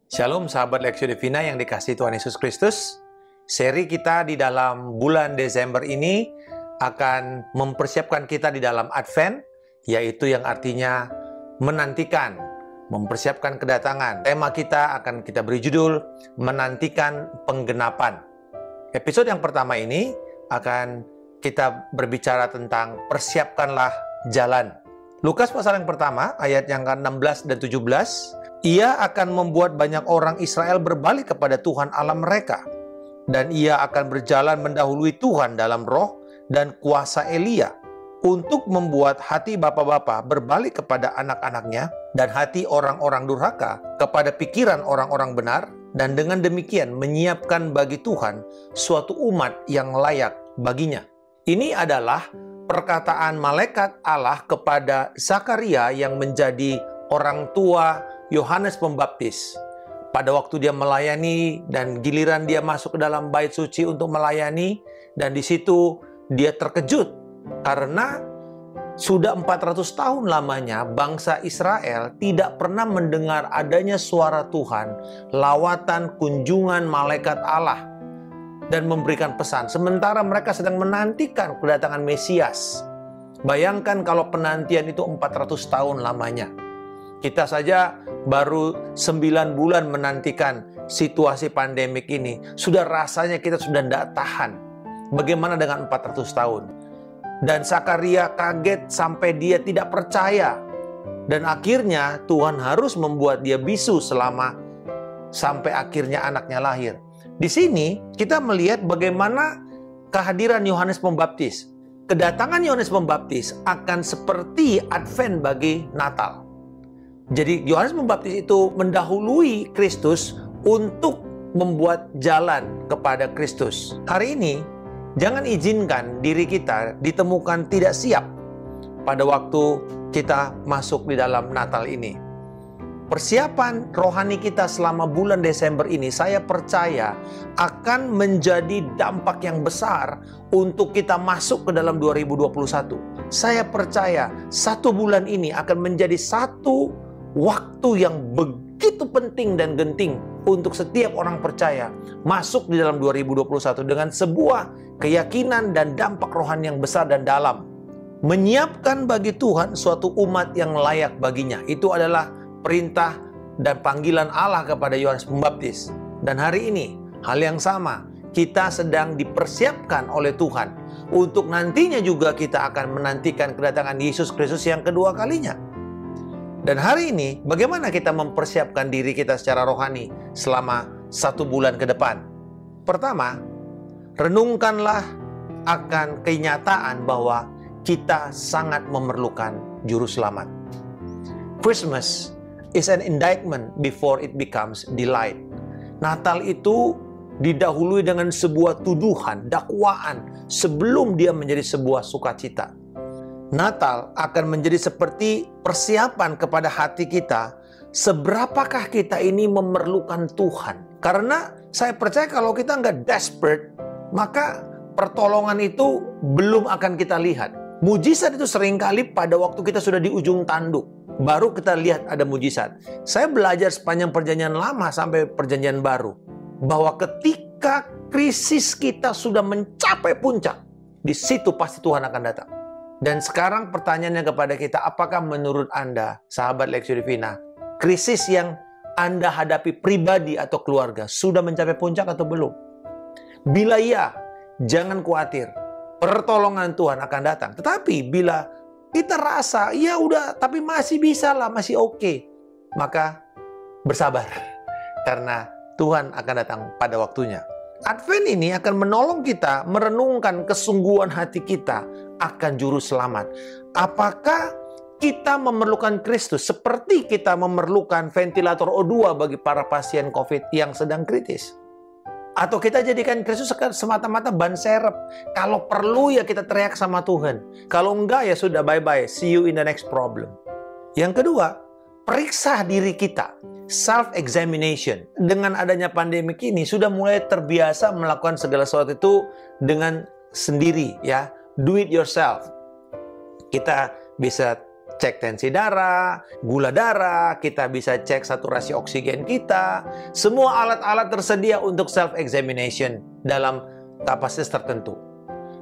Shalom sahabat Lexio Divina yang dikasihi Tuhan Yesus Kristus. Seri kita di dalam bulan Desember ini akan mempersiapkan kita di dalam Advent, yaitu yang artinya menantikan, mempersiapkan kedatangan. Tema kita akan kita beri judul Menantikan Penggenapan. Episode yang pertama ini akan kita berbicara tentang persiapkanlah jalan. Lukas pasal yang pertama, ayat yang ke-16 dan 17, ia akan membuat banyak orang Israel berbalik kepada Tuhan Allah mereka. Dan ia akan berjalan mendahului Tuhan dalam roh dan kuasa Elia, untuk membuat hati bapa-bapa berbalik kepada anak-anaknya, dan hati orang-orang durhaka kepada pikiran orang-orang benar, dan dengan demikian menyiapkan bagi Tuhan suatu umat yang layak baginya. Ini adalah perkataan malaikat Allah kepada Zakaria yang menjadi orang tua Yohanes Pembaptis. Pada waktu dia melayani dan giliran dia masuk ke dalam bait suci untuk melayani, dan di situ dia terkejut karena sudah 400 tahun lamanya bangsa Israel tidak pernah mendengar adanya suara Tuhan, lawatan kunjungan malaikat Allah dan memberikan pesan, sementara mereka sedang menantikan kedatangan Mesias. Bayangkan kalau penantian itu 400 tahun lamanya. Kita saja baru 9 bulan menantikan situasi pandemik ini. Sudah rasanya kita sudah tidak tahan. Bagaimana dengan 400 tahun? Dan Zakaria kaget sampai dia tidak percaya. Dan akhirnya Tuhan harus membuat dia bisu sampai akhirnya anaknya lahir. Di sini kita melihat bagaimana kehadiran Yohanes Pembaptis. Kedatangan Yohanes Pembaptis akan seperti Advent bagi Natal. Jadi Yohanes Pembaptis itu mendahului Kristus untuk membuat jalan kepada Kristus. Hari ini jangan izinkan diri kita ditemukan tidak siap pada waktu kita masuk di dalam Natal ini. Persiapan rohani kita selama bulan Desember ini, saya percaya akan menjadi dampak yang besar untuk kita masuk ke dalam 2021. Saya percaya 1 bulan ini akan menjadi satu waktu yang begitu penting dan genting untuk setiap orang percaya masuk di dalam 2021 dengan sebuah keyakinan dan dampak rohani yang besar dan dalam. Menyiapkan bagi Tuhan suatu umat yang layak baginya. Itu adalah perintah dan panggilan Allah kepada Yohanes Pembaptis. Dan hari ini, hal yang sama, kita sedang dipersiapkan oleh Tuhan untuk nantinya juga kita akan menantikan kedatangan Yesus Kristus yang kedua kalinya. Dan hari ini, bagaimana kita mempersiapkan diri kita secara rohani selama 1 bulan ke depan? Pertama, renungkanlah akan kenyataan bahwa kita sangat memerlukan juru selamat. Christmas is an indictment before it becomes delight. Natal itu didahului dengan sebuah tuduhan, dakwaan sebelum dia menjadi sebuah sukacita. Natal akan menjadi seperti persiapan kepada hati kita, seberapakah kita ini memerlukan Tuhan. Karena saya percaya kalau kita nggak desperate, maka pertolongan itu belum akan kita lihat. Mujizat itu seringkali pada waktu kita sudah di ujung tanduk, baru kita lihat ada mujizat. Saya belajar sepanjang perjanjian lama sampai perjanjian baru, bahwa ketika krisis kita sudah mencapai puncak, di situ pasti Tuhan akan datang. Dan sekarang pertanyaannya kepada kita, apakah menurut Anda, sahabat Lexio Divina, krisis yang Anda hadapi pribadi atau keluarga sudah mencapai puncak atau belum? Bila iya, jangan khawatir. Pertolongan Tuhan akan datang. Tetapi bila kita rasa, ya udah, tapi masih bisa lah, masih oke, maka bersabar. Karena Tuhan akan datang pada waktunya. Advent ini akan menolong kita merenungkan kesungguhan hati kita akan juru selamat. Apakah kita memerlukan Kristus seperti kita memerlukan ventilator O2 bagi para pasien COVID yang sedang kritis? Atau kita jadikan Kristus semata-mata ban serep. Kalau perlu ya kita teriak sama Tuhan. Kalau enggak ya sudah, bye-bye. See you in the next problem. Yang kedua, periksa diri kita. Self-examination. Dengan adanya pandemi ini sudah mulai terbiasa melakukan segala sesuatu itu dengan sendiri, ya. Do it yourself. Kita bisa cek tensi darah, gula darah, kita bisa cek saturasi oksigen kita. Semua alat-alat tersedia untuk self-examination dalam kapasitas tertentu.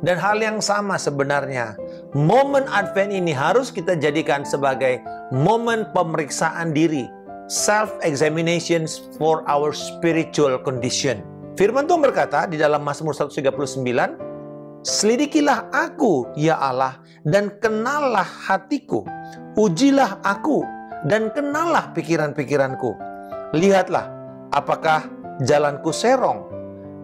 Dan hal yang sama sebenarnya, momen Advent ini harus kita jadikan sebagai momen pemeriksaan diri. Self-examination for our spiritual condition. Firman Tuhan berkata di dalam Mazmur 139, "Selidikilah aku, ya Allah, dan kenallah hatiku. Ujilah aku, dan kenallah pikiran-pikiranku. Lihatlah, apakah jalanku serong,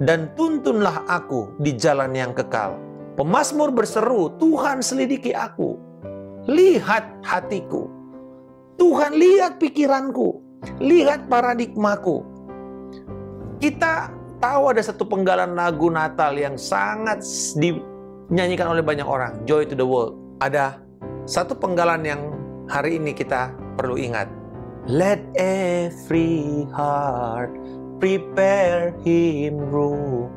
dan tuntunlah aku di jalan yang kekal." Pemazmur berseru, "Tuhan selidiki aku. Lihat hatiku. Tuhan lihat pikiranku. Lihat paradigmaku." Kita tahu ada satu penggalan lagu Natal yang sangat dinyanyikan oleh banyak orang, Joy to the World. Ada satu penggalan yang hari ini kita perlu ingat. Let every heart prepare him room.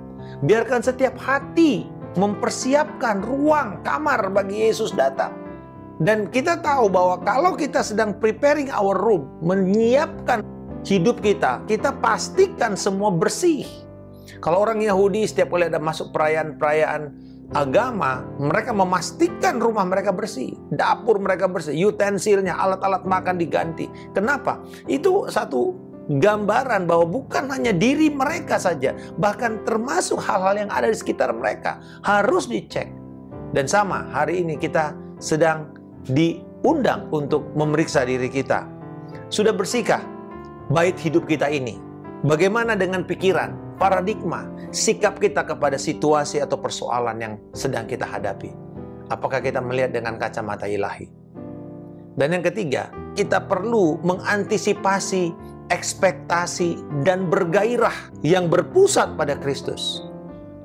Biarkan setiap hati mempersiapkan ruang kamar bagi Yesus datang. Dan kita tahu bahwa kalau kita sedang preparing our room, menyiapkan hidup kita, kita pastikan semua bersih. Kalau orang Yahudi setiap kali ada masuk perayaan-perayaan agama, mereka memastikan rumah mereka bersih, dapur mereka bersih, utensilnya, alat-alat makan diganti. Kenapa? Itu satu gambaran bahwa bukan hanya diri mereka saja, bahkan termasuk hal-hal yang ada di sekitar mereka harus dicek. Dan sama, hari ini kita sedang diundang untuk memeriksa diri kita. Sudah bersihkah bait hidup kita ini? Bagaimana dengan pikiran, paradigma, sikap kita kepada situasi atau persoalan yang sedang kita hadapi? Apakah kita melihat dengan kacamata ilahi? Dan yang ketiga, kita perlu mengantisipasi ekspektasi dan bergairah yang berpusat pada Kristus.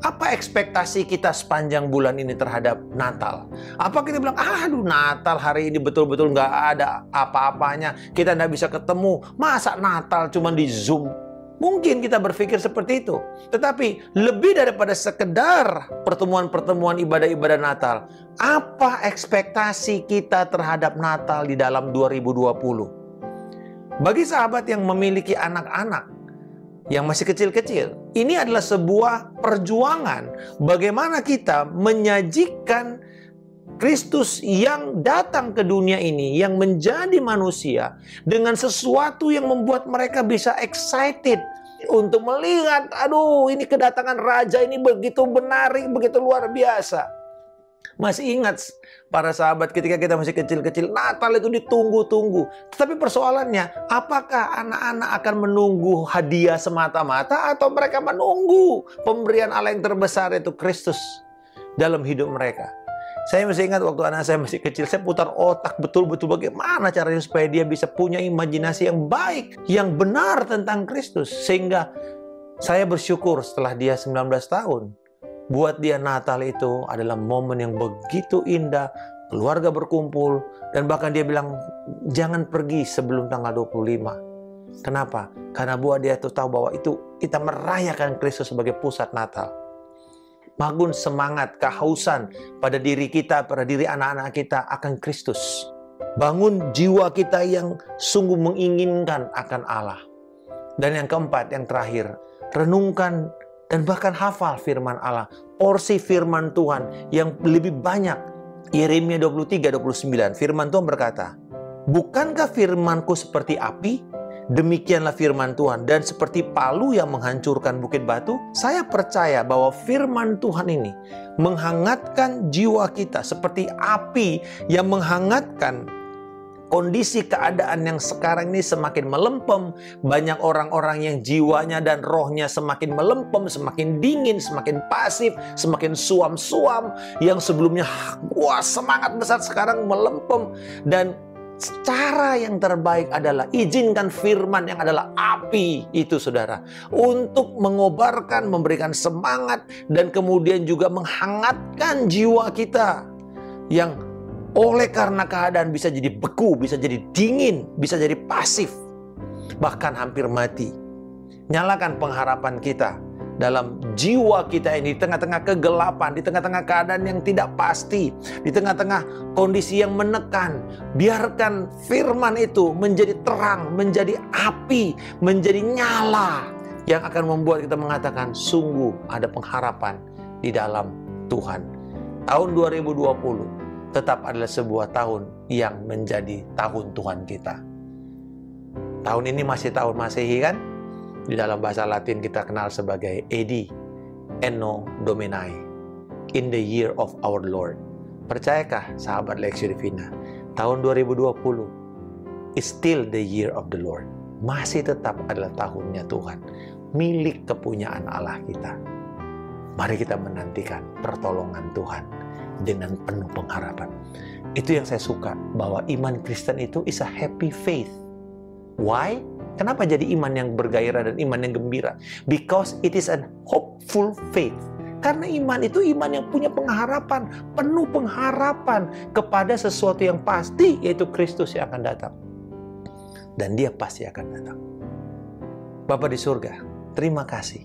Apa ekspektasi kita sepanjang bulan ini terhadap Natal? Apa kita bilang, aduh Natal hari ini betul-betul nggak ada apa-apanya, kita nggak bisa ketemu, masa Natal cuma di Zoom? Mungkin kita berpikir seperti itu. Tetapi lebih daripada sekedar pertemuan-pertemuan ibadah-ibadah Natal, apa ekspektasi kita terhadap Natal di dalam 2020? Bagi sahabat yang memiliki anak-anak yang masih kecil-kecil, ini adalah sebuah perjuangan bagaimana kita menyajikan Kristus yang datang ke dunia ini, yang menjadi manusia, dengan sesuatu yang membuat mereka bisa excited untuk melihat, aduh ini kedatangan Raja ini begitu menarik, begitu luar biasa. Masih ingat para sahabat ketika kita masih kecil-kecil, Natal itu ditunggu-tunggu. Tetapi persoalannya, apakah anak-anak akan menunggu hadiah semata-mata atau mereka menunggu pemberian Allah yang terbesar, yaitu Kristus dalam hidup mereka? Saya masih ingat waktu anak saya masih kecil, saya putar otak betul-betul bagaimana caranya supaya dia bisa punya imajinasi yang baik, yang benar tentang Kristus. Sehingga saya bersyukur setelah dia 19 tahun. Buat dia Natal itu adalah momen yang begitu indah, keluarga berkumpul, dan bahkan dia bilang, jangan pergi sebelum tanggal 25. Kenapa? Karena buat dia itu tahu bahwa itu kita merayakan Kristus sebagai pusat Natal. Bangun semangat, kehausan pada diri kita, pada diri anak-anak kita akan Kristus. Bangun jiwa kita yang sungguh menginginkan akan Allah. Dan yang keempat, yang terakhir, renungkan dan bahkan hafal firman Allah. Porsi firman Tuhan yang lebih banyak. Yeremia 23:29. Firman Tuhan berkata, "Bukankah firmanku seperti api? Demikianlah firman Tuhan. Dan seperti palu yang menghancurkan bukit batu." Saya percaya bahwa firman Tuhan ini menghangatkan jiwa kita seperti api yang menghangatkan kondisi keadaan yang sekarang ini semakin melempem. Banyak orang-orang yang jiwanya dan rohnya semakin melempem, semakin dingin, semakin pasif, semakin suam-suam. Yang sebelumnya wah semangat besar, sekarang melempem. Dan cara yang terbaik adalah izinkan firman yang adalah api itu, saudara, untuk mengobarkan, memberikan semangat, dan kemudian juga menghangatkan jiwa kita yang oleh karena keadaan bisa jadi beku, bisa jadi dingin, bisa jadi pasif, bahkan hampir mati. Nyalakan pengharapan kita dalam jiwa kita ini, di tengah-tengah kegelapan, di tengah-tengah keadaan yang tidak pasti, di tengah-tengah kondisi yang menekan. Biarkan firman itu menjadi terang, menjadi api, menjadi nyala yang akan membuat kita mengatakan sungguh ada pengharapan di dalam Tuhan. Tahun 2020 tetap adalah sebuah tahun yang menjadi tahun Tuhan kita. Tahun ini masih tahun Masehi kan? Di dalam bahasa Latin kita kenal sebagai AD, Anno Domini, in the year of our Lord. Percayakah sahabat Lectio Divina, tahun 2020 is still the year of the Lord. Masih tetap adalah tahunnya Tuhan, milik kepunyaan Allah kita. Mari kita menantikan pertolongan Tuhan dengan penuh pengharapan. Itu yang saya suka, bahwa iman Kristen itu is a happy faith. Why? Kenapa jadi iman yang bergairah dan iman yang gembira? Because it is a hopeful faith. Karena iman itu iman yang punya pengharapan, penuh pengharapan kepada sesuatu yang pasti, yaitu Kristus yang akan datang. Dan Dia pasti akan datang. Bapa di surga, terima kasih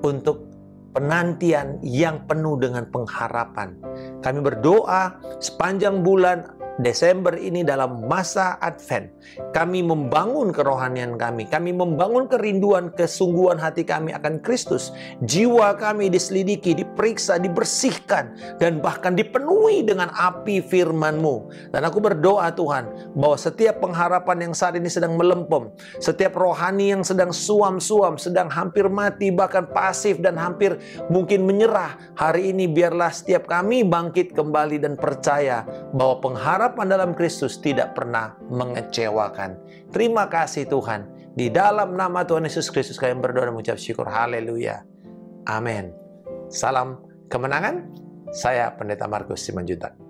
untuk penantian yang penuh dengan pengharapan. Kami berdoa sepanjang bulan Desember ini dalam masa Advent, kami membangun kerohanian kami membangun kerinduan, kesungguhan hati kami akan Kristus. Jiwa kami diselidiki, diperiksa, dibersihkan, dan bahkan dipenuhi dengan api firman-Mu. Dan aku berdoa Tuhan, bahwa setiap pengharapan yang saat ini sedang melempem, setiap rohani yang sedang suam-suam, sedang hampir mati, bahkan pasif dan hampir mungkin menyerah, hari ini biarlah setiap kami bangkit kembali dan percaya bahwa pengharapan dalam Kristus tidak pernah mengecewakan. Terima kasih Tuhan. Di dalam nama Tuhan Yesus Kristus kami berdoa dan mengucap syukur. Haleluya. Amin. Salam kemenangan. Saya Pendeta Markus Simanjuntak.